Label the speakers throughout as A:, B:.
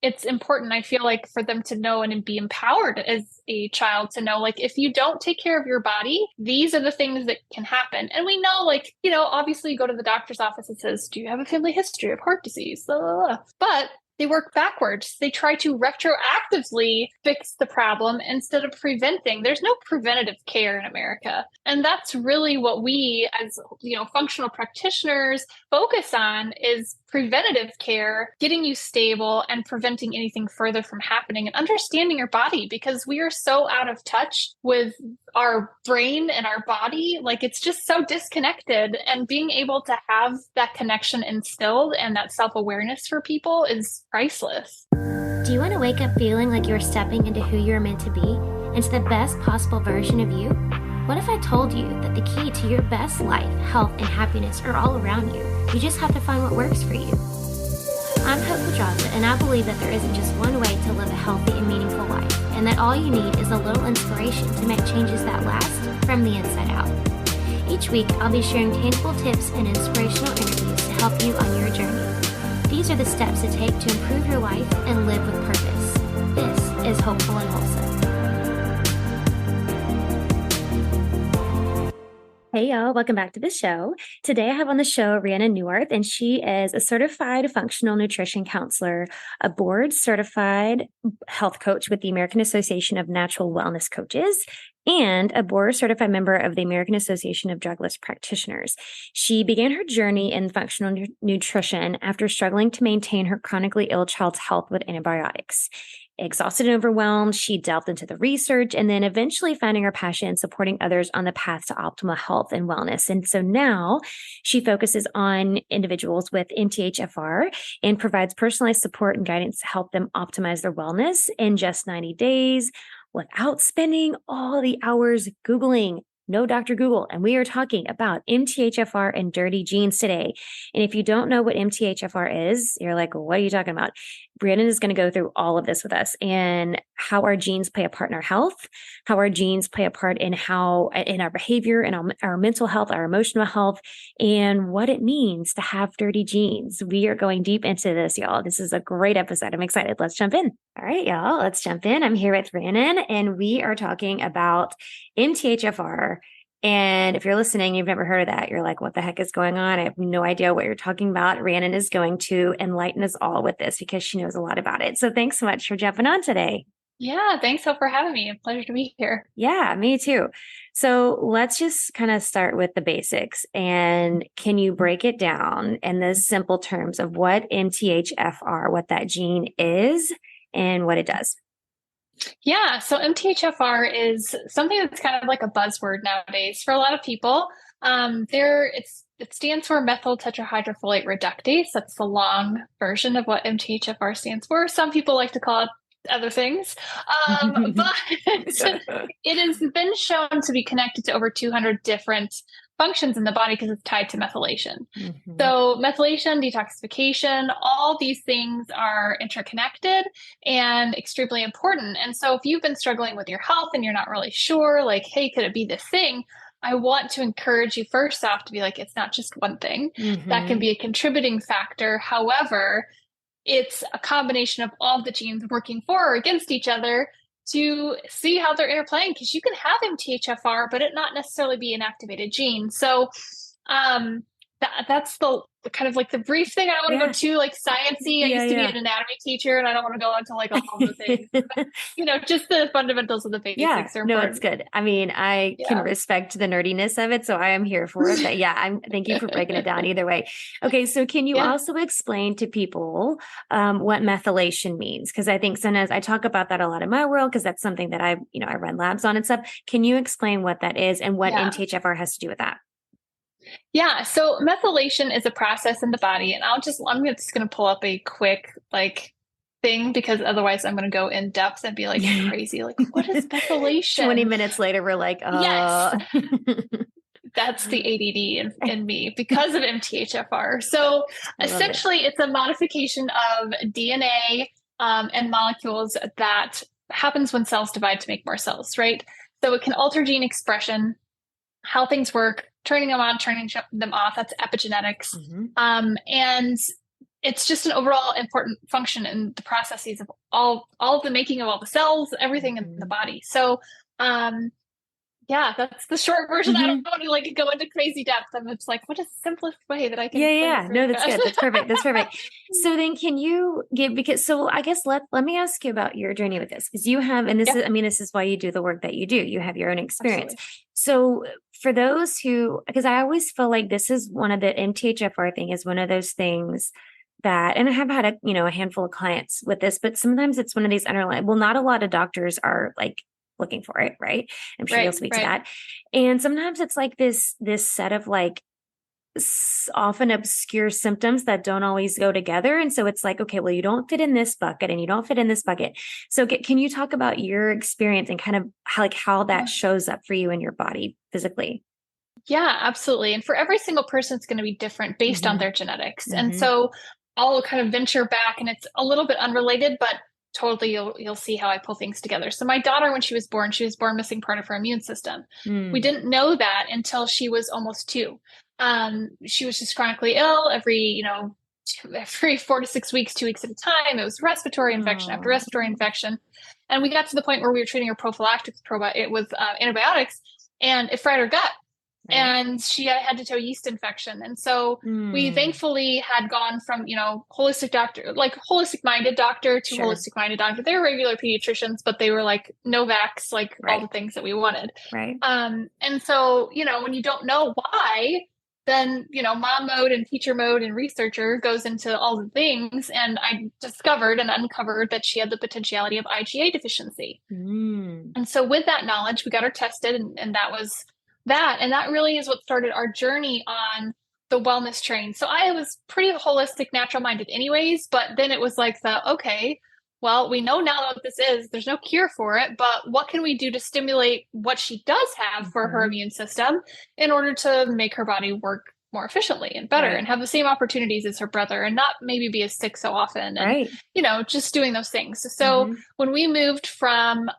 A: it's important, I feel like, for them to know and be empowered as a child to know, like, if you don't take care of your body, these are the things that can happen. And we know, like, obviously you go to the doctor's office and says, do you have a family history of heart disease? Blah, blah, blah. But they work backwards. They try to retroactively fix the problem instead of preventing. There's no preventative care in America. And that's really what we as, functional practitioners focus on is preventative care, getting you stable and preventing anything further from happening and understanding your body because we are so out of touch with our brain and our body. Like it's just so disconnected, and being able to have that connection instilled and that self-awareness for people is priceless.
B: Do you want to wake up feeling like you're stepping into who you're meant to be, into the best possible version of you? What if I told you that the key to your best life, health, and happiness are all around you? You just have to find what works for you. I'm Hope Pedraza, and I believe that there isn't just one way to live a healthy and meaningful life, and that all you need is a little inspiration to make changes that last from the inside out. Each week, I'll be sharing tangible tips and inspirational interviews to help you on your journey. These are the steps to take to improve your life and live with purpose. This is Hopeful and Wholesome. Hey y'all, welcome back to the show. Today I have on the show Rhiannon Neuharth, and she is a certified functional nutrition counselor, a board certified health coach with the American Association of Natural Wellness Coaches, and a board certified member of the American Association of Drugless Practitioners. She began her journey in functional nutrition after struggling to maintain her chronically ill child's health with antibiotics. Exhausted and overwhelmed, she delved into the research and then eventually finding her passion in supporting others on the path to optimal health and wellness. And so now she focuses on individuals with MTHFR and provides personalized support and guidance to help them optimize their wellness in just 90 days without spending all the hours Googling. No Dr. Google. And we are talking about MTHFR and dirty genes today. And if you don't know what MTHFR is, you're like, well, what are you talking about? Rhiannon is going to go through all of this with us and how our genes play a part in our health, how our genes play a part in our behavior and our mental health, our emotional health, and what it means to have dirty genes. We are going deep into this, y'all. This is a great episode. I'm excited. Let's jump in. All right, y'all, let's jump in. I'm here with Rhiannon, and we are talking about MTHFR. And if you're listening, you've never heard of that, you're like, what the heck is going on? I have no idea what you're talking about. Rhiannon is going to enlighten us all with this because she knows a lot about it. So thanks so much for jumping on today.
A: Yeah, thanks, Hope, for having me. A pleasure to be here.
B: Yeah, me too. So let's just kind of start with the basics. And can you break it down in the simple terms of what MTHFR, what that gene is and what it does?
A: Yeah, so MTHFR is something that's kind of like a buzzword nowadays for a lot of people. It stands for methyl tetrahydrofolate reductase. That's the long version of what MTHFR stands for. Some people like to call it other things, but it has been shown to be connected to over 200 different functions in the body because it's tied to methylation. Mm-hmm. So methylation, detoxification, all these things are interconnected and extremely important. And so if you've been struggling with your health and you're not really sure, like, hey, could it be this thing? I want to encourage you first off to be like, it's not just one thing. Mm-hmm. That can be a contributing factor. However, it's a combination of all the genes working for or against each other to see how they're interplaying, because you can have MTHFR, but it not necessarily be an activated gene. So that's the kind of like the brief thing. I don't want to go too like sciencey. I used to be an anatomy teacher, and I don't want to go into like all the things. But, just the fundamentals of the basics are important.
B: No, it's good. I mean, I can respect the nerdiness of it, so I am here for it. But thank you for breaking it down either way. Okay, so can you also explain to people what methylation means? Because I think sometimes I talk about that a lot in my world because that's something that I run labs on and stuff. Can you explain what that is and what MTHFR has to do with that?
A: Yeah. So methylation is a process in the body, and I'm just going to pull up a quick thing because otherwise I'm going to go in depth and be like crazy. Like, what is methylation?
B: 20 minutes later, we're like,
A: yes, that's the ADD in me because of MTHFR. So essentially it's a modification of DNA and molecules that happens when cells divide to make more cells, right? So it can alter gene expression, how things work, turning them on, turning them off. That's epigenetics. Mm-hmm. And it's just an overall important function in the processes of all of the making of all the cells, everything in the
B: Mhm.
A: body. So, um, yeah, that's the short version. I don't
B: Mhm.
A: want to like go into crazy depth. I'm just like, what is the simplest way that I can
B: Yeah,
A: explain
B: yeah.
A: this
B: No,
A: really
B: that's
A: good?
B: good. That's perfect. That's perfect. So then can you give, because so I guess let me ask you about your journey with this, because you have, and this
A: Yeah,
B: is, I mean, this is why you do the work that you do. You have your own experience.
A: absolutely.
B: So for those who, because I always feel like this is one of the MTHFR thing is one of those things that, and I have had a, a handful of clients with this, but sometimes it's one of these underlying, well, not a lot of doctors are like looking for it, right? I'm sure you'll
A: Right,
B: speak to
A: right.
B: that. And sometimes it's like this set of like often obscure symptoms that don't always go together. And so it's like, okay, well, you don't fit in this bucket and you don't fit in this bucket. So can you talk about your experience and kind of how that shows up for you in your body physically?
A: Yeah, absolutely. And for every single person, it's going to be different based on
B: Hmm.
A: their genetics. And
B: Hmm.
A: so I'll kind of venture back, and it's a little bit unrelated, but totally you'll see how I pull things together. So my daughter, when she was born missing part of her immune system. We
B: Mm.
A: didn't know that until she was almost 2. She was just chronically ill every, every 4 to 6 weeks, 2 weeks at a time. It was respiratory infection after
B: Oh,
A: respiratory infection. And we got to the point where we were treating her prophylactic with antibiotics, and it fried her gut,
B: right.
A: and she had head to toe yeast infection. And so we
B: Mm.
A: thankfully had gone from, holistic doctor, like holistic minded doctor to
B: Sure.
A: holistic minded doctor. They were regular pediatricians, but they were like no vax, like all
B: Right.
A: the things that we wanted.
B: Right.
A: And so, when you don't know why, then, mom mode and teacher mode and researcher goes into all the things. And I discovered and uncovered that she had the potentiality of IgA deficiency.
B: Mm.
A: And so with that knowledge, we got her tested, and that was that. And that really is what started our journey on the wellness train. So I was pretty holistic, natural minded anyways, but then it was like okay, well, we know now what this is. There's no cure for it, but what can we do to stimulate what she does have for her
B: Hmm.
A: immune system in order to make her body work more efficiently and better
B: Right.
A: and have the same opportunities as her brother and not maybe be as sick so often, and
B: Right.
A: just doing those things. So
B: Hmm.
A: when we moved from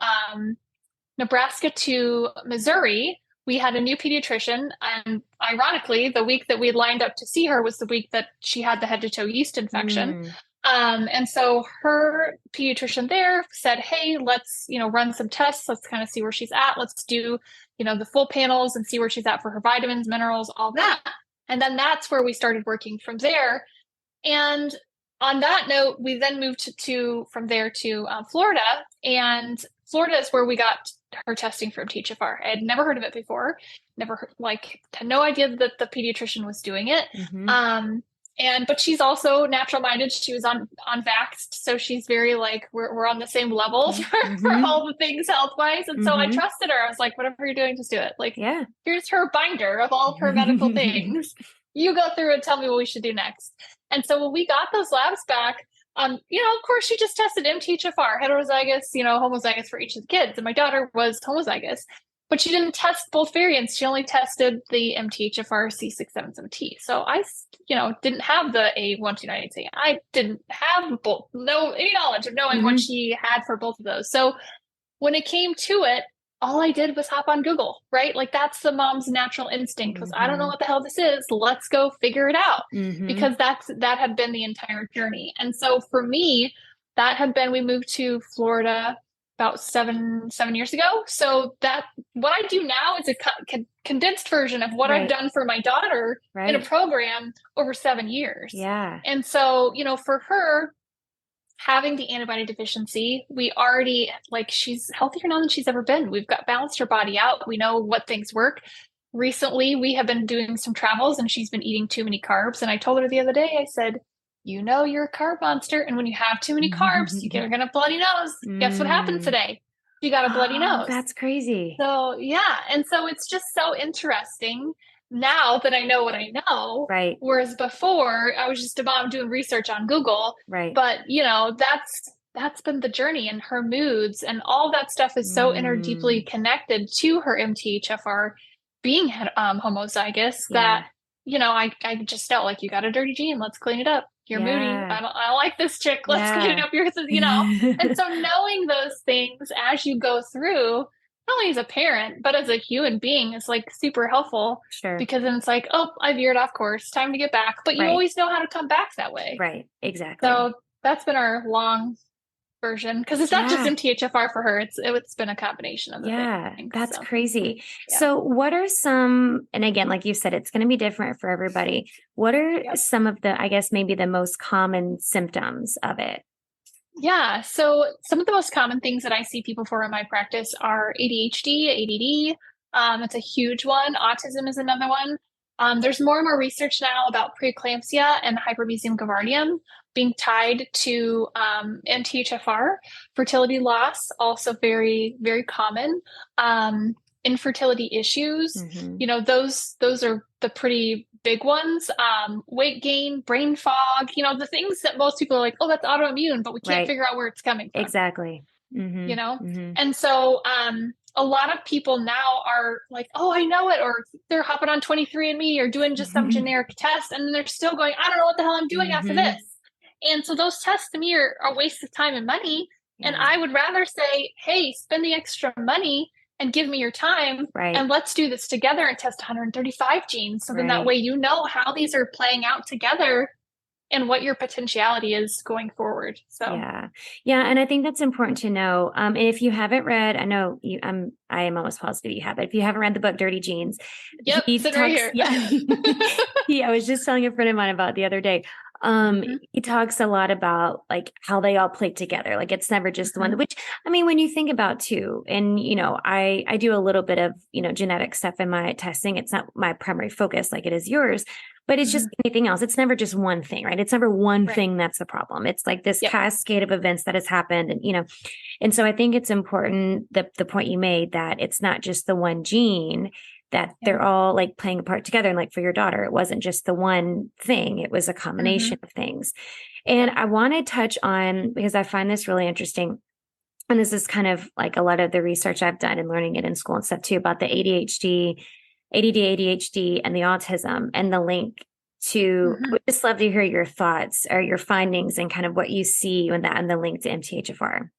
A: Nebraska to Missouri, we had a new pediatrician. And ironically, the week that we lined up to see her was the week that she had the head to toe yeast infection.
B: Mm.
A: And so her pediatrician there said, hey, let's, run some tests. Let's kind of see where she's at. Let's do, the full panels and see where she's at for her vitamins, minerals, all that. And then that's where we started working from there. And on that note, we then moved to from there to Florida, and Florida is where we got her testing for MTHFR. I had never heard of it before, never heard, like had no idea that the pediatrician was doing it.
B: Hmm.
A: Um, but she's also natural minded. She was on Vaxxed, so she's very like we're on the same level for
B: Hmm.
A: all the things health wise. And so I
B: Hmm.
A: trusted her. I was like, whatever you're doing, just do it. Like,
B: Yeah.
A: here's her binder of all of her medical things. You go through and tell me what we should do next. And so when we got those labs back, of course, she just tested MTHFR, heterozygous, homozygous for each of the kids. And my daughter was homozygous, but she didn't test both variants. She only tested the MTHFR C677T. So I, didn't have the A1298C. I didn't have both, no any knowledge of knowing what
B: Hmm.
A: she had for both of those. So when it came to it, all I did was hop on Google, right? Like that's the mom's natural instinct was I don't know
B: Hmm.
A: what the hell this is. Let's go figure it out.
B: Hmm.
A: Because that had been the entire journey. And so for me, that had been we moved to Florida about seven years ago. So that what I do now is a condensed version of what I've
B: Right.
A: done for my daughter in a
B: Right.
A: program over 7 years.
B: Yeah.
A: And so, for her, having the antibody deficiency, we already like she's healthier now than she's ever been. We've got balanced her body out. We know what things work. Recently, we have been doing some travels and she's been eating too many carbs. And I told her the other day, I said, you're a carb monster. And when you have too many carbs, you get a bloody nose. Guess what happened
B: Mm.
A: today? She got a bloody
B: Oh,
A: nose.
B: that's crazy.
A: So, yeah. And so it's just so interesting now that I know what I know.
B: Right.
A: Whereas before, I was just a mom doing research on Google.
B: Right.
A: But, that's been the journey, and her moods and all that stuff is so deeply
B: Mm.
A: connected to her MTHFR being homozygous that,
B: Yeah.
A: I just felt like you got a dirty gene. Let's clean it up. You're moody.
B: Yeah.
A: I don't like this chick. Let's clean
B: Yeah.
A: up your. And so knowing those things as you go through, only as a parent, but as a human being is like super helpful
B: Sure.
A: because then it's like, oh, I veered off course, time to get back. But you
B: Right.
A: always know how to come back that way.
B: Right. Exactly.
A: So that's been our long version because it's not just
B: Yeah.
A: MTHFR for her. It's been a combination of the
B: Yeah,
A: things.
B: that's
A: So
B: crazy.
A: yeah,
B: So, what are some, and again, like you said, it's going to be different for everybody. What are
A: yep.
B: some of the, I guess, maybe the most common symptoms of it?
A: Yeah. So some of the most common things that I see people for in my practice are ADHD, ADD. It's a huge one. Autism is another one. There's more and more research now about preeclampsia and hypermesium gravidarum being tied to MTHFR. Fertility loss, also very, very common. Infertility issues,
B: Hmm.
A: those are the pretty big ones. Weight gain, brain fog, the things that most people are like, oh, that's autoimmune, but we can't
B: Right.
A: figure out where it's coming from,
B: Exactly.
A: you
B: Hmm.
A: know?
B: Hmm.
A: And so a lot of people now are like, oh, I know it, or they're hopping on 23andMe or doing just some
B: Hmm.
A: generic test, and then they're still going, I don't know what the hell I'm doing after this.
B: Hmm.
A: And so those tests to me are a waste of time and money. And
B: Yeah.
A: I would rather say, hey, spend the extra money and give me your time
B: Right.
A: and let's do this together and test 135 genes. So then that
B: Right.
A: way you know how these are playing out together and what your potentiality is going forward. So,
B: Yeah. Yeah. And I think that's important to know. And if you haven't read, I know you, I am almost positive you have it. If you haven't read the book Dirty Genes,
A: yep,
B: he
A: sitting right
B: talks,
A: here.
B: yeah. I was just telling a friend of mine about it the other day.
A: Mhm,
B: He talks a lot about like how they all play together. Like it's never just the one,
A: mhm,
B: which I mean, when you think about too, and I do a little bit of, genetic stuff in my testing. It's not my primary focus like it is yours, but it's just
A: mhm.
B: anything else. It's never just one thing, right? It's never one
A: Right.
B: thing that's the problem. It's like this
A: Yep.
B: cascade of events that has happened. And so I think it's important the point you made that it's not just the one gene, that
A: Yeah.
B: they're all like playing a part together. And like for your daughter, it wasn't just the one thing, it was a
A: Mhm.
B: combination of things. And
A: Yep.
B: I want to touch on, because I find this really interesting. And this is kind of like a lot of the research I've done and learning it in school and stuff too about the ADHD, ADD, ADHD, and the autism and the link to. I
A: Mhm.
B: would just love to hear your thoughts or your findings and kind of what you see in that and the link to MTHFR.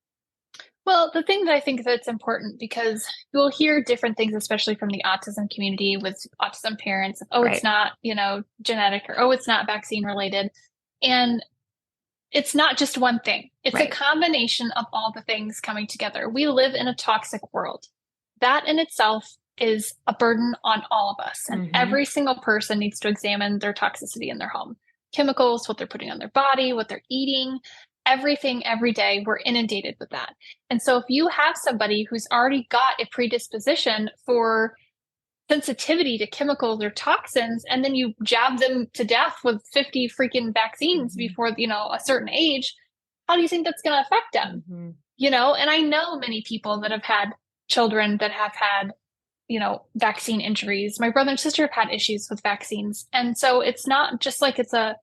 A: Well, the thing that I think that's important because you'll hear different things, especially from the autism community with autism parents. Oh, it's
B: Right.
A: not, genetic or oh, it's not vaccine related. And it's not just one thing. It's a
B: Right.
A: combination of all the things coming together. We live in a toxic world. That in itself is a burden on all of us. And
B: Hmm.
A: every single person needs to examine their toxicity in their home. Chemicals, what they're putting on their body, what they're eating, everything every day, we're inundated with that. And so if you have somebody who's already got a predisposition for sensitivity to chemicals or toxins, and then you jab them to death with 50 freaking vaccines
B: Hmm.
A: before, a certain age, how do you think that's going to affect them?
B: Hmm.
A: And I know many people that have had children that have had, vaccine injuries. My brother and sister have had issues with vaccines. And so it's not just like it's a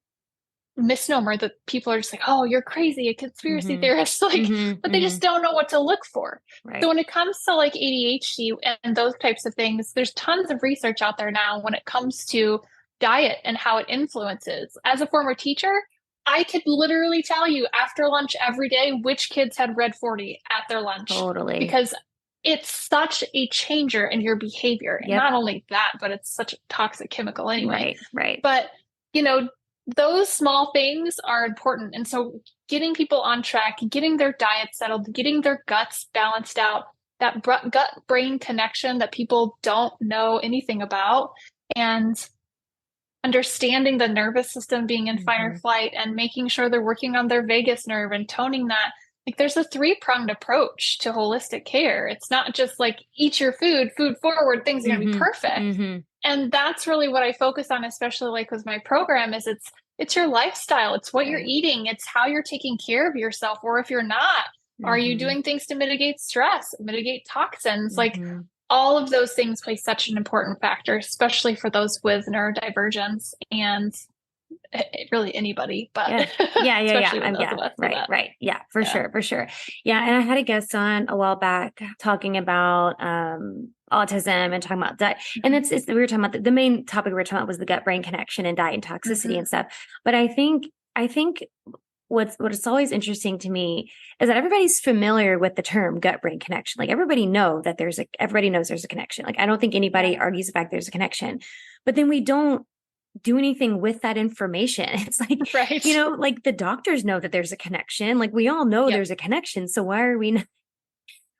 A: misnomer that people are just like, oh, you're crazy, a conspiracy
B: Hmm.
A: theorist, like,
B: Hmm.
A: but they
B: Hmm.
A: just don't know what to look for. So
B: Right.
A: when it comes to like ADHD and those types of things, there's tons of research out there now when it comes to diet and how it influences. As a former teacher, I could literally tell you after lunch every day which kids had red 40 at their lunch
B: Totally.
A: because it's such a changer in your behavior. And
B: Yep.
A: not only that, but it's such a toxic chemical anyway.
B: Right. Right.
A: But, you know, those small things are important. And so getting people on track, getting their diet settled, getting their guts balanced out, that gut brain connection that people don't know anything about, and understanding the nervous system being in fight or
B: Hmm.
A: flight and making sure they're working on their vagus nerve and toning that. Like there's a three-pronged approach to holistic care. It's not just like eat your food, food forward, things are going to be
B: Hmm.
A: perfect.
B: Hmm.
A: And that's really what I focus on, especially like with my program, is it's your lifestyle, it's what you're
B: Right.
A: eating, it's how you're taking care of yourself. Or if you're not, are you
B: Hmm.
A: doing things to mitigate stress, mitigate toxins? Like
B: Hmm.
A: all of those things play such an important factor, especially for those with neurodivergence and really anybody, but
B: Yeah. Yeah. Yeah. Yeah.
A: especially with those
B: Yeah.
A: of us with
B: Right.
A: that.
B: Right. Yeah. For
A: Yeah.
B: sure. For sure. Yeah. And I had a guest on a while back talking about autism and talking about diet. And
A: Mm-hmm.
B: we were talking about the main topic we were talking about was the gut brain connection and diet and toxicity
A: Mm-hmm.
B: and stuff. But I think what's always interesting to me is that everybody's familiar with the term gut brain connection. Like everybody knows there's a connection. Like I don't think anybody argues the fact there's a connection, but then we don't do anything with that information. It's like,
A: Right.
B: like the doctors know that there's a connection. Like we all know
A: Yep.
B: there's a connection. So why are we not,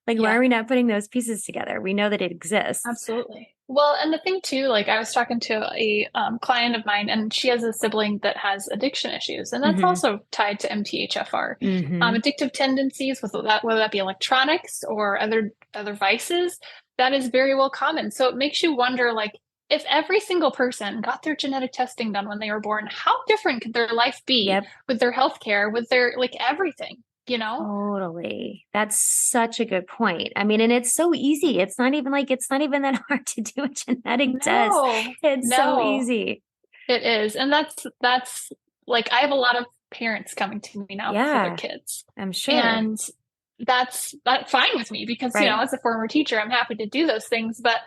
B: why are we not putting those pieces together? We know that it exists.
A: Absolutely. Well, and the thing too, like I was talking to a client of mine, and she has a sibling that has addiction issues, and that's
B: Mm-hmm.
A: also tied to MTHFR.
B: Mm-hmm.
A: Addictive tendencies, with that, whether that be electronics or other vices, that is very well common. So it makes you wonder, like, if every single person got their genetic testing done when they were born, how different could their life be
B: Yep.
A: with their healthcare, with their like everything, you know?
B: Totally. That's such a good point. I mean, and it's so easy. It's not even that hard to do a genetic test.
A: No,
B: It's so
A: no.
B: easy.
A: It is. And that's like I have a lot of parents coming to me now for their
B: Yeah,
A: kids.
B: I'm sure.
A: And that's fine with me because,
B: Right.
A: as a former teacher, I'm happy to do those things, but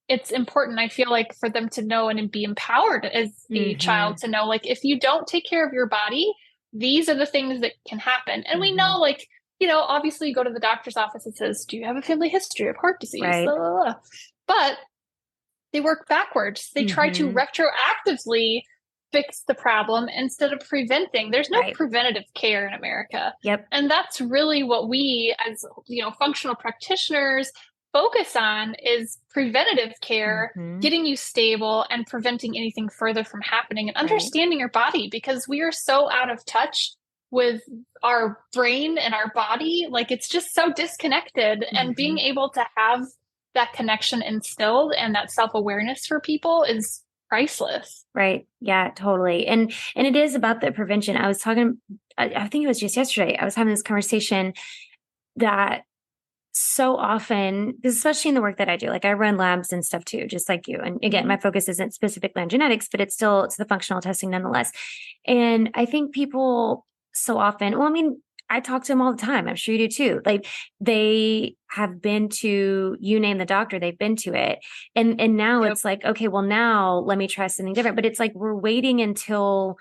A: it's important, I feel like, for them to know and be empowered as a
B: Mm-hmm.
A: child to know, like, if you don't take care of your body, these are the things that can happen. And we
B: Mm-hmm.
A: know, like, obviously you go to the doctor's office, it says, do you have a family history of heart disease?
B: Right.
A: Blah, blah, blah. But they work backwards. They try to
B: Mm-hmm.
A: retroactively fix the problem instead of preventing. There's no
B: Right.
A: preventative care in America.
B: Yep.
A: And that's really what we as, functional practitioners focus on is preventative care,
B: Mm-hmm.
A: getting you stable and preventing anything further from happening and
B: Right.
A: understanding your body because we are so out of touch with our brain and our body. Like it's just so disconnected and being
B: Mm-hmm.
A: able to have that connection instilled and that self-awareness for people is priceless.
B: Right. Yeah, totally. And it is about the prevention. I think it was just yesterday. I was having this conversation that so often, especially in the work that I do, like I run labs and stuff too, just like you. And again,
A: Mm-hmm.
B: my focus isn't specifically on genetics, but it's the functional testing nonetheless. And I think people so often, well, I mean, I talk to them all the time. I'm sure you do too. Like they have been to, you name the doctor, they've been to it. And now
A: Yep.
B: it's like, okay, well now let me try something different. But it's like we're waiting until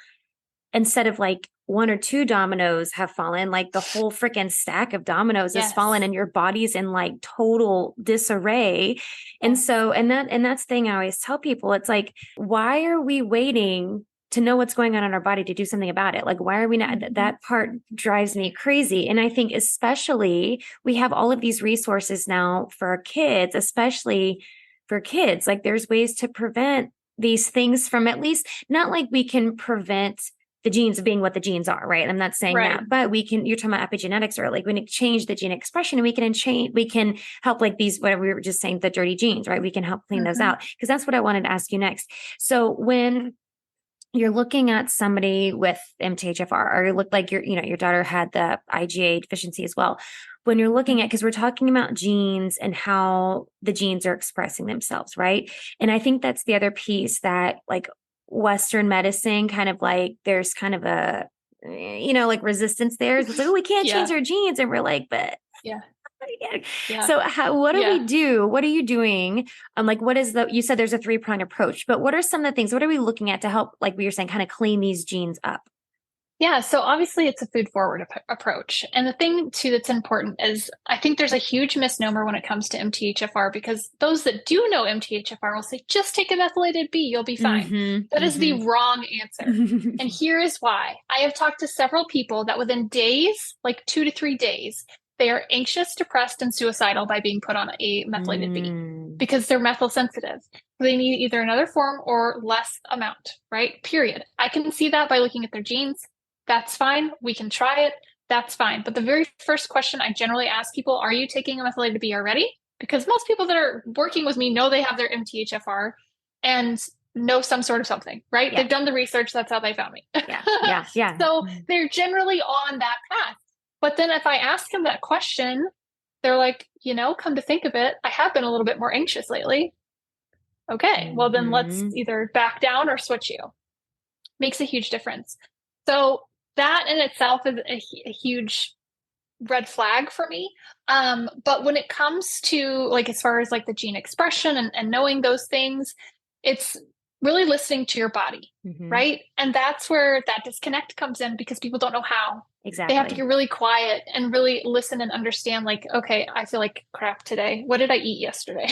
B: instead of like one or two dominoes have fallen, like the whole freaking stack of dominoes has fallen
A: Yes.
B: and your body's in like total disarray. And
A: Yes.
B: so, and that's the thing I always tell people, it's like, why are we waiting to know what's going on in our body to do something about it? Like, why are we not?
A: Mm-hmm.
B: That part drives me crazy. And I think especially we have all of these resources now for our kids, especially for kids, like there's ways to prevent these things from at least not like we can prevent the genes being what the genes are, right? I'm not saying
A: Right.
B: that, but you're talking about epigenetics or like we can change the gene expression and we can help like these, whatever we were just saying, the dirty genes, right? We can help clean those
A: Mm-hmm.
B: out because that's what I wanted to ask you next. So when you're looking at somebody with MTHFR or you look like your daughter had the IgA deficiency as well. When you're looking at, because we're talking about genes and how the genes are expressing themselves, right? And I think that's the other piece that like Western medicine kind of like there's kind of a like resistance there. It's like, oh, we can't change
A: Yeah.
B: our genes. And we're like, but
A: Yeah. Yeah.
B: so what do we
A: Yeah.
B: do? What are you doing? Like, you said there's a 3-pronged approach, but what are some of the things, what are we looking at to help, like we were saying, kind of clean these genes up?
A: Yeah, so obviously it's a food forward approach. And the thing too that's important is I think there's a huge misnomer when it comes to MTHFR because those that do know MTHFR will say, just take a methylated B, you'll be fine.
B: Mm-hmm.
A: That is the wrong answer. And
B: Mm-hmm.
A: here is why. I have talked to several people that within days, like 2 to 3 days, they are anxious, depressed, and suicidal by being put on a methylated B
B: Mm.
A: because they're methyl sensitive. They need either another form or less amount, right? Period. I can see that by looking at their genes. That's fine. We can try it. That's fine. But the very first question I generally ask people, are you taking a methylated B already? Because most people that are working with me know they have their MTHFR and know some sort of something, right?
B: Yeah.
A: They've done the research. That's how they found me.
B: Yeah. Yeah. Yeah.
A: So they're generally on that path. But then if I ask them that question, they're like, come to think of it, I have been a little bit more anxious lately. Okay, well then let's
B: Mm-hmm.
A: either back down or switch you. Makes a huge difference. So that in itself is a huge red flag for me. But when it comes to like as far as like the gene expression and knowing those things, it's really listening to your body,
B: Mm-hmm.
A: right? And that's where that disconnect comes in because people don't know how. They have to
B: Exactly.
A: get really quiet and really listen and understand, like, okay, I feel like crap today. What did I eat yesterday?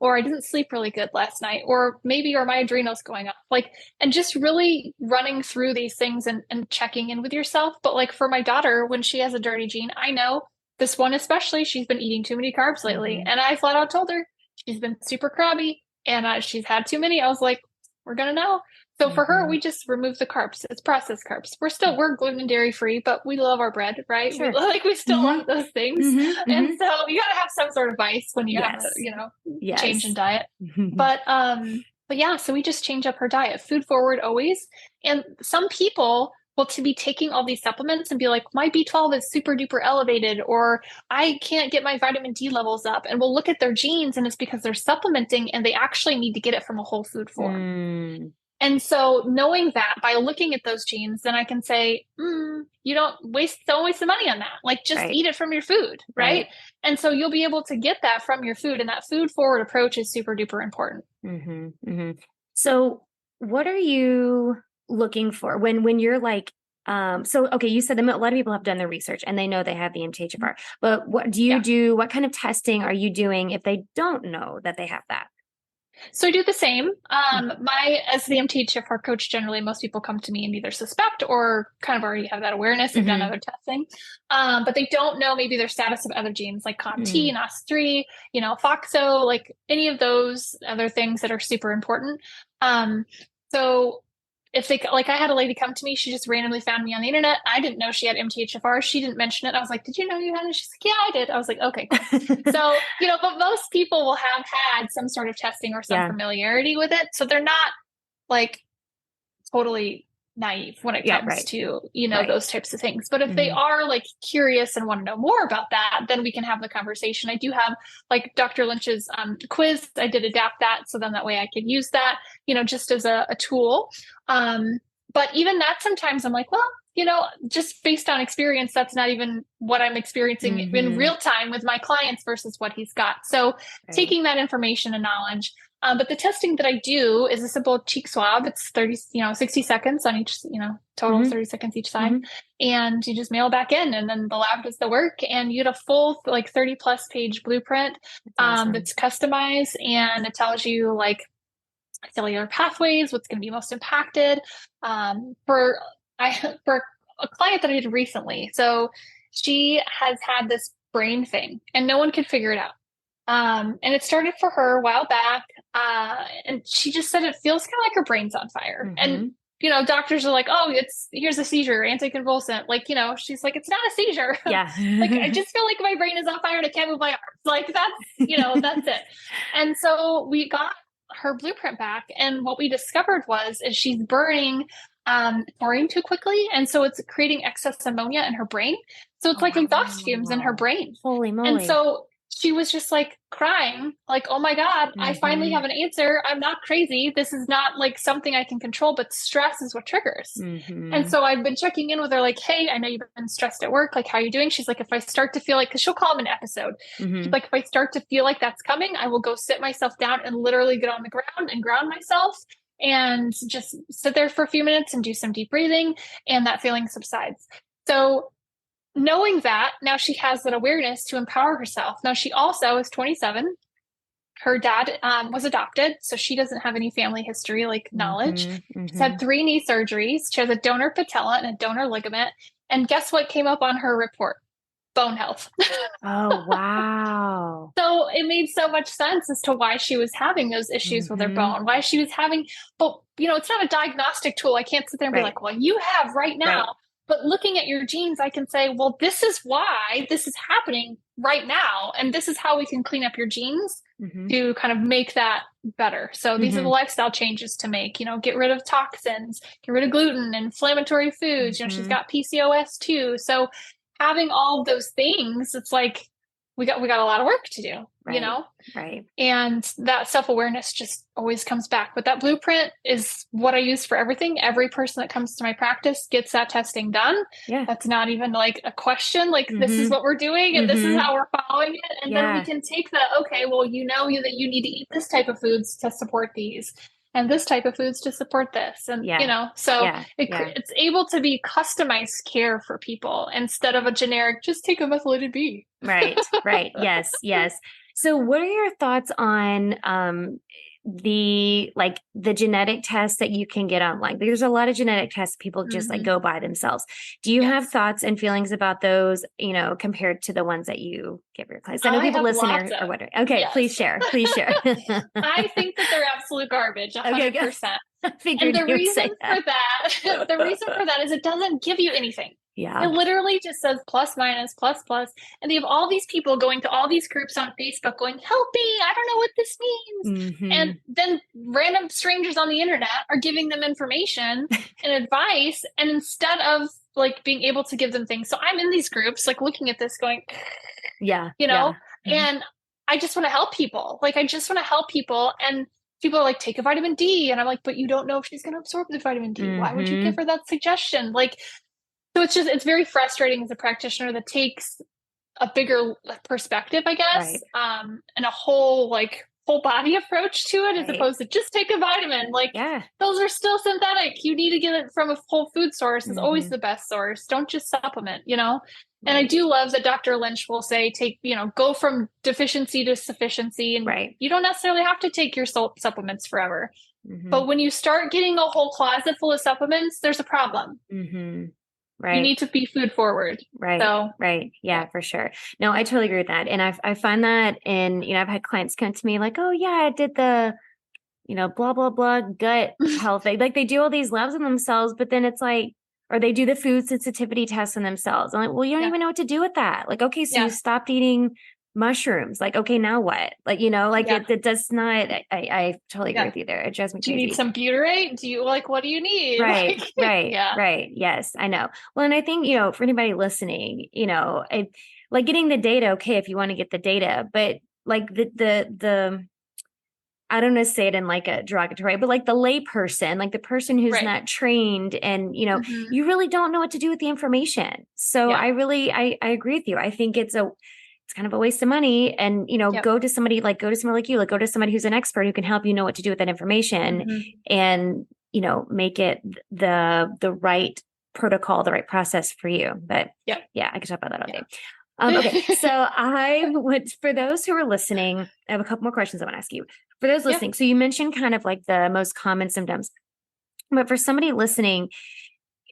A: Or I didn't sleep really good last night, or my adrenals going up. Like, and just really running through these things and checking in with yourself. But like for my daughter, when she has a dirty gene, I know this one especially, she's been eating too many carbs lately.
B: Mm-hmm.
A: And I flat out told her she's been super crabby and she's had too many. I was like, we're gonna know. So for her,
B: Mm-hmm.
A: we just remove the carbs. It's processed carbs. We're gluten and dairy free, but we love our bread, right? We
B: Sure.
A: like we still
B: Mm-hmm.
A: love those things.
B: Mm-hmm.
A: And
B: Mm-hmm.
A: so you gotta have some sort of vice when you have a,
B: Yes.
A: change in
B: Yes.
A: diet. But yeah, so we just change up her diet, food forward always. And some people will to be taking all these supplements and be like, my B12 is super duper elevated, or I can't get my vitamin D levels up. And we'll look at their genes and it's because they're supplementing and they actually need to get it from a whole food form.
B: Mm.
A: And so knowing that by looking at those genes, then I can say, you don't waste the money on that. Like just
B: Right.
A: eat it from your food, right?
B: Right.
A: And so you'll be able to get that from your food. And that food forward approach is super duper important.
B: Mm-hmm. Mm-hmm. So what are you looking for when you're like, so okay, you said that a lot of people have done their research and they know they have the MTHFR, but what do you
A: Yeah.
B: do? What kind of testing are you doing if they don't know that they have that?
A: So I do the same. As the MTHFR coach, generally most people come to me and either suspect or kind of already have that awareness and done
B: Mm-hmm.
A: other testing. But they don't know maybe their status of other genes like COMT,
B: Mm-hmm.
A: NOS3, FOXO, like any of those other things that are super important. So if they like, I had a lady come to me, she just randomly found me on the internet. I didn't know she had MTHFR. She didn't mention it. I was like, "Did you know you had it?" She's like, "Yeah, I did." I was like, "Okay, cool." So, but most people will have had some sort of testing or some
B: Yeah.
A: familiarity with it. So they're not like totally naive when it
B: Yeah.
A: comes
B: Right.
A: to,
B: Right.
A: those types of things. But if they
B: Mm-hmm.
A: are like curious and want to know more about that, then we can have the conversation. I do have like Dr. Lynch's quiz. I did adapt that. So then that way I could use that, just as a tool. But even that sometimes I'm like, well, just based on experience, that's not even what I'm experiencing in
B: Mm-hmm.
A: real time with my clients versus what he's got. So
B: Right.
A: taking that information and knowledge. But the testing that I do is a simple cheek swab. It's 30, 60 seconds on each, total
B: Mm-hmm.
A: 30 seconds each side.
B: Mm-hmm.
A: And you just mail back in and then the lab does the work and you get a full like 30 plus page blueprint
B: That's awesome.
A: that's customized and it tells you like cellular pathways, what's going to be most impacted. For for a client that I did recently, so she has had this brain thing, and no one could figure it out. And it started for her a while back, and she just said it feels kind of like her brain's on fire. And
B: Mm-hmm.
A: doctors are like, "Oh, here's a seizure, anticonvulsant." Like, she's like, "It's not a seizure."
B: Yeah.
A: Like, I just feel like my brain is on fire and I can't move my arms. Like, that's it. And so we got her blueprint back, and what we discovered is she's burning taurine too quickly, and so it's creating excess ammonia in her brain. So it's
B: Oh,
A: like exhaust fumes in her
B: wow.
A: brain.
B: Holy
A: And
B: moly.
A: so she was just like crying, like, "Oh my God, I finally
B: Mm-hmm.
A: have an answer. I'm not crazy. This is not like something I can control, but stress is what triggers." And
B: Mm-hmm.
A: so I've been checking in with her, like, "Hey, I know you've been stressed at work. Like, how are you doing?" She's like, "If I start to feel like," because she'll call them an episode. She's
B: Mm-hmm.
A: like, "If I start to feel like that's coming, I will go sit myself down and literally get on the ground and ground myself and just sit there for a few minutes and do some deep breathing. And that feeling subsides." So knowing that, now she has that awareness to empower herself. Now she also is 27. Her dad was adopted, so she doesn't have any family history, like knowledge.
B: Mm-hmm.
A: She's
B: Mm-hmm.
A: had 3 knee surgeries. She has a donor patella and a donor ligament. And guess what came up on her report? Bone health.
B: Oh, wow.
A: So it made so much sense as to why she was having those issues with her
B: Mm-hmm.
A: bone, why she was having, but it's not a diagnostic tool. I can't sit there and be
B: Right.
A: like, well, you have right
B: Right.
A: now. But looking at your genes, I can say, well, this is why this is happening right now. And this is how we can clean up your genes
B: Mm-hmm.
A: to kind of make that better. So these are the
B: Mm-hmm.
A: lifestyle changes to make, get rid of toxins, get rid of gluten, inflammatory foods. She's
B: Mm-hmm.
A: got PCOS too. So having all of those things, it's like we got a lot of work to do,
B: Right. Right.
A: and that self-awareness just always comes back. But that blueprint is what I use for everything. Every person that comes to my practice gets that testing done.
B: Yeah.
A: That's not even like a question. Like, this is
B: Mm-hmm.
A: what we're doing and this is
B: Mm-hmm.
A: how we're following it. And then we
B: Yeah.
A: can take that, okay, well, that you need to eat this type of foods to support these. and this type of foods to support this. And,
B: Yeah.
A: so
B: Yeah. Yeah.
A: it's able to be customized care for people instead of a generic, just take a methylated B.
B: Right. Right. Yes. Yes. So what are your thoughts on the genetic tests that you can get online? There's a lot of genetic tests people just like
A: Hmm.
B: go by themselves. Do you have
A: Yes.
B: thoughts and feelings about those, compared to the ones that you give your clients? I know
A: I
B: people
A: have
B: listening
A: lots
B: are
A: of,
B: wondering. Okay, please
A: yes.
B: share. Please share.
A: I think that they're absolute garbage,
B: Okay, good.
A: 100%.
B: I
A: And
B: figured
A: the
B: you would
A: reason
B: say
A: for
B: that.
A: that, the reason for that is it doesn't give you anything. It
B: Yeah.
A: literally just says plus, minus, plus, plus. And they have all these people going to all these groups on Facebook going, help me, I don't know what this means.
B: Hmm.
A: And then random strangers on the internet are giving them information and advice. And instead of like being able to give them things. So I'm in these groups, like looking at this going,
B: Yeah.
A: you know,
B: Yeah.
A: and I just want to help people. Like, I just want to help people. And people are like, take a vitamin D. And I'm like, but you don't know if she's going to absorb the vitamin D. Why would you give
B: Hmm.
A: her that suggestion? Like, so it's very frustrating as a practitioner that takes a bigger perspective, I guess,
B: Right.
A: and a whole body approach to it, as
B: Right.
A: opposed to just take a vitamin. Like,
B: Yeah.
A: those are still synthetic. You need to get it from a whole food source. Is always
B: Hmm.
A: the best source. Don't just supplement. And I
B: Right.
A: do love that Dr. Lynch will say, go from deficiency to sufficiency. And
B: Right.
A: you don't necessarily have to take your supplements forever.
B: Hmm.
A: But when you start getting a whole closet full of supplements, there's a problem.
B: Hmm.
A: You
B: Right.
A: need to be food forward.
B: Right.
A: So,
B: Right.
A: yeah.
B: Yeah, for sure. No, I totally agree with that. And I find that I've had clients come to me like, oh yeah, I did the, blah, blah, blah gut health. Like they do all these labs on themselves, but then it's like, or they do the food sensitivity tests on themselves. I'm like, well, you don't
A: Yeah.
B: even know what to do with that. Like, okay, so you
A: Yeah.
B: stopped eating mushrooms. Like, okay, now what? Like, like
A: Yeah.
B: it does not, I totally agree
A: Yeah.
B: with you there. It drives me
A: Do you need
B: crazy.
A: some butyrate? What do you need?
B: Right, right,
A: Yeah.
B: right. Yes, I know. Well, and I think, for anybody listening, like getting the data, okay, if you want to get the data, but like the I don't know to say it in like a derogatory, but like the lay person, like the person who's
A: Right.
B: not trained and,
A: Hmm.
B: you really don't know what to do with the information. So
A: Yeah.
B: I agree with you. I think it's kind of a waste of money and,
A: Yep.
B: go to somebody like you, like go to somebody who's an expert who can help you know what to do with that information
A: Hmm.
B: and, make it the right protocol, the right process for you. But
A: Yep.
B: yeah, I could talk about that all
A: Yeah.
B: day. Okay. So I would, for those who are listening, I have a couple more questions I want to ask you. For those
A: Yeah.
B: listening, so you mentioned kind of like the most common symptoms, but for somebody listening,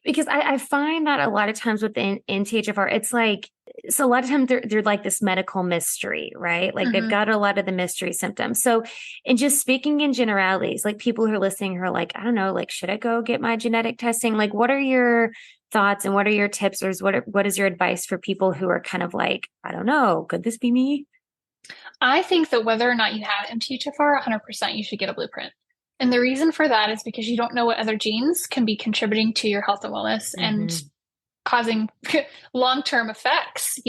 B: because I find that a lot of times with the NTHFR, it's like, so a lot of times they're like this medical mystery, right? Like they've
A: Hmm.
B: got a lot of the mystery symptoms. So, and just speaking in generalities, like people who are listening who are like, I don't know, like, should I go get my genetic testing? Like, what are your thoughts and what are your tips or what is your advice for people who are kind of like, I don't know, could this be me?
A: I think that whether or not you have MTHFR, 100% you should get a blueprint. And the reason for that is because you don't know what other genes can be contributing to your health and wellness and
B: Hmm.
A: causing long-term effects.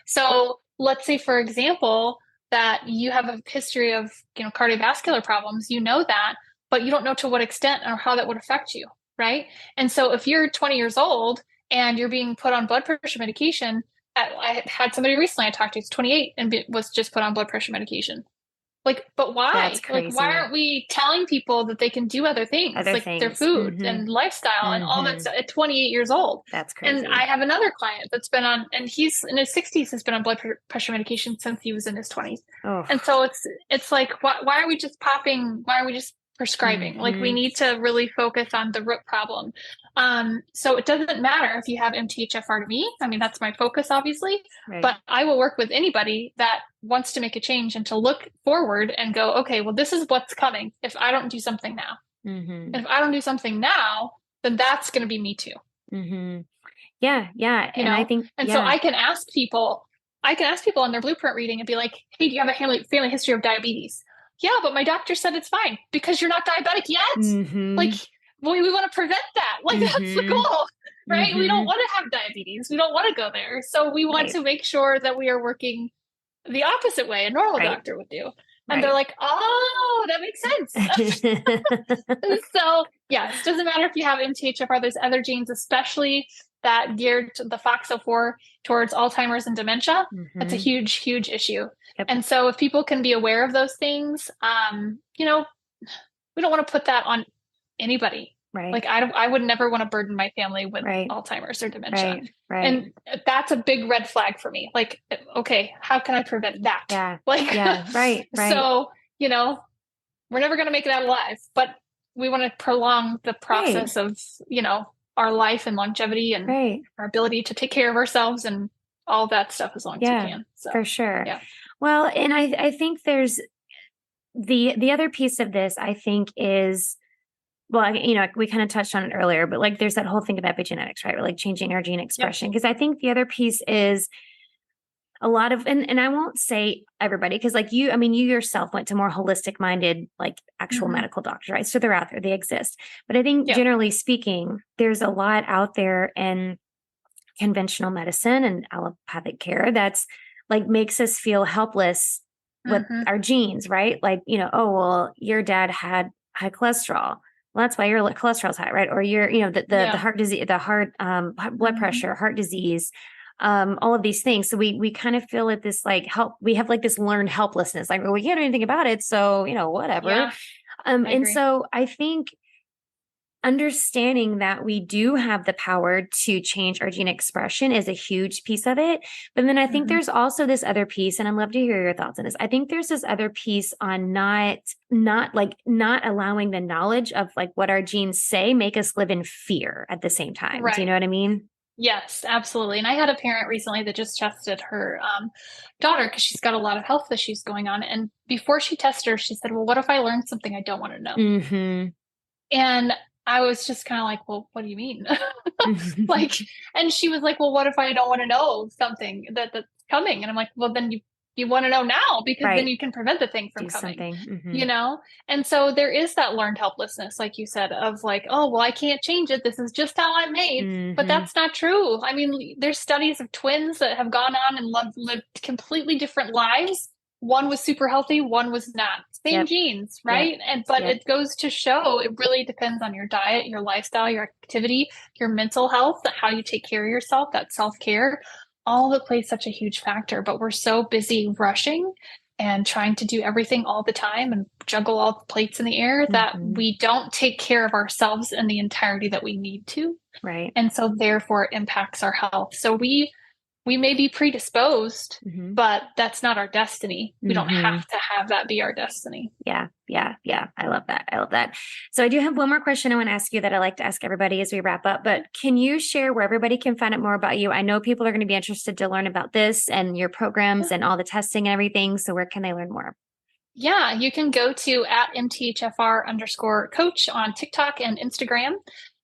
A: So let's say, for example, that you have a history of, cardiovascular problems, you know that, but you don't know to what extent or how that would affect you, right? And so if you're 20 years old and you're being put on blood pressure medication, I had somebody recently I talked to, who's 28 and was just put on blood pressure medication. Like, but
B: That's
A: why? Like, why
B: crazy.
A: aren't we telling people that they can do other things,
B: Other
A: like their
B: things.
A: food
B: Hmm.
A: and lifestyle and all that
B: Hmm.
A: stuff at 28 years old?
B: That's
A: And I
B: crazy.
A: have another client that's been on, and he's in his 60s, has been on blood pressure medication since he was in his 20s.
B: Oh.
A: And so it's like, why are we just popping? Why are we just prescribing? Like, we
B: Hmm.
A: need to really focus on the root problem. So it doesn't matter if you have MTHFR to me. I mean, that's my focus, obviously,
B: Right.
A: but I will work with anybody that wants to make a change and to look forward and go, okay, well, this is what's coming if I don't do something now.
B: Hmm.
A: And if I don't do something now, then that's going to be me too,
B: Hmm. Yeah. Yeah.
A: you
B: And I
A: know?
B: think,
A: And so
B: yeah.
A: I can ask people on their blueprint reading and be like, hey, do you have a family history of diabetes? Yeah, but my doctor said it's fine because you're not diabetic yet. Like,
B: Hmm.
A: we want to prevent that. Like, that's the
B: Hmm.
A: goal, right? We don't
B: Hmm.
A: want to have diabetes. We don't want to go there. So we want
B: Right.
A: to make sure that we are working the opposite way a normal
B: Right.
A: doctor would do. And they're
B: Right.
A: like, oh, that makes sense. So, yes, doesn't matter if you have MTHFR, there's other genes, especially that geared to the FOXO4 towards Alzheimer's and dementia. That's a
B: Hmm.
A: huge, huge issue.
B: Yep.
A: And so, if people can be aware of those things, we we don't want to put that on anybody.
B: Right.
A: Like I would never want to burden my family with Alzheimer's or dementia. And that's a big red flag for me. Like, okay, how can I prevent that?
B: Yeah.
A: Like,
B: right.
A: So, we're never going to make it out alive, but we want to prolong the process of, our life and longevity and our ability to take care of ourselves and all that stuff as long as we can. So,
B: for sure.
A: Yeah.
B: Well, and I think there's the other piece of this, I think, is, well, we kind of touched on it earlier, but like there's that whole thing of epigenetics, right? Or like changing our gene expression. Because I think the other piece is a lot of, and I won't say everybody, because like you yourself went to more holistic minded, like actual medical doctors, right? So they're out there, they exist. But I think generally speaking, there's a lot out there in conventional medicine and allopathic care that's like makes us feel helpless with our genes, right? Like, oh, well, your dad had high cholesterol. Well, that's why your cholesterol's high, right? Or your, the heart disease, the heart, blood pressure, heart disease, all of these things. So we kind of feel at this like we have like this learned helplessness, like, well, we can't do anything about it. So, whatever.
A: Yeah,
B: and so I think understanding that we do have the power to change our gene expression is a huge piece of it. But then I think there's also this other piece, and I'd love to hear your thoughts on this. I think there's this other piece on not allowing the knowledge of like what our genes say make us live in fear at the same time.
A: Right.
B: Do you know what I mean?
A: Yes, absolutely. And I had a parent recently that just tested her daughter because she's got a lot of health issues going on. And before she tested her, she said, well, what if I learned something I don't want to know? And I was just kind of like, well, what do you mean? Like, and she was like, well, what if I don't want to know something that's coming? And I'm like, well, then you want to know now because then you can prevent the thing from coming, And so there is that learned helplessness, like you said, of like, oh, well, I can't change it. This is just how I'm made. But that's not true. I mean, there's studies of twins that have gone on and lived completely different lives. One was super healthy, one was not. Same genes, right? But it goes to show it really depends on your diet, your lifestyle, your activity, your mental health, how you take care of yourself, that self-care, all that plays such a huge factor. But we're so busy rushing and trying to do everything all the time and juggle all the plates in the air that we don't take care of ourselves in the entirety that we need to.
B: Right.
A: And so therefore it impacts our health. So we may be predisposed, but that's not our destiny. We don't have to have that be our destiny.
B: Yeah. I love that. So I do have one more question I want to ask you that I like to ask everybody as we wrap up, but can you share where everybody can find out more about you? I know people are going to be interested to learn about this and your programs and all the testing and everything. So where can they learn more?
A: Yeah, you can go to @MTHFR_coach on TikTok and Instagram.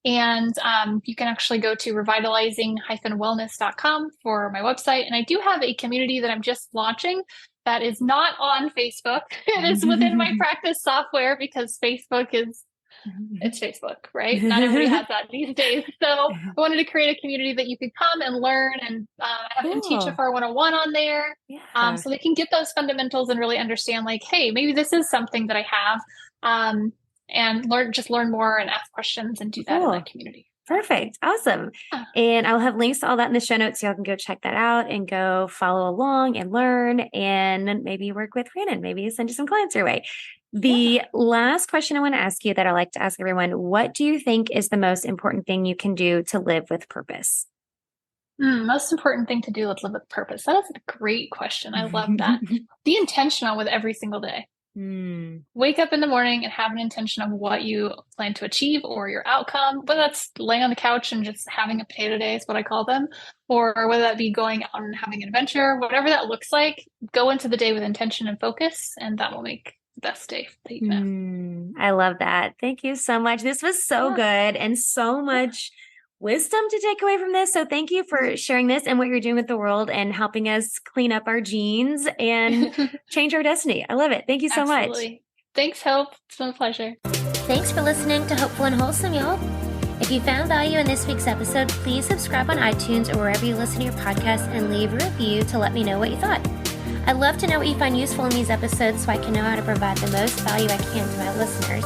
A: And you can actually go to revitalizing-wellness.com for my website. And I do have a community that I'm just launching that is not on Facebook. It is within my practice software because Facebook it's Facebook, right? Not everybody has that these days. So I wanted to create a community that you could come and learn and have MTHFR 101 on there. So they can get those fundamentals and really understand like, hey, maybe this is something that I have. And learn more and ask questions and do that in that community.
B: Perfect. Awesome. And I'll have links to all that in the show notes. So y'all can go check that out and go follow along and learn and maybe work with Rhiannon, maybe send you some clients your way. The last question I want to ask you that I like to ask everyone, what do you think is the most important thing you can do to live with purpose?
A: Most important thing to do is live with purpose. That is a great question. I love that. Be intentional with every single day. Wake up in the morning and have an intention of what you plan to achieve or your outcome, whether that's laying on the couch and just having a potato day is what I call them, or whether that be going out and having an adventure, whatever that looks like, go into the day with intention and focus, and that will make the best day that you can have.
B: I love that. Thank you so much. This was so good and so much wisdom to take away from this. So thank you for sharing this and what you're doing with the world and helping us clean up our genes and change our destiny. I love it. Thank you so much.
A: Thanks, Hope. It's been a pleasure.
B: Thanks for listening to Hopeful and Wholesome, y'all. If you found value in this week's episode, please subscribe on iTunes or wherever you listen to your podcast and leave a review to let me know what you thought. I'd love to know what you find useful in these episodes so I can know how to provide the most value I can to my listeners.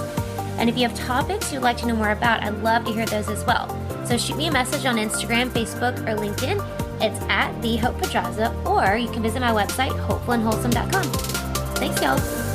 B: And if you have topics you'd like to know more about, I'd love to hear those as well. So shoot me a message on Instagram, Facebook, or LinkedIn. It's @TheHopePedraza, or you can visit my website, hopefulandwholesome.com. Thanks, y'all.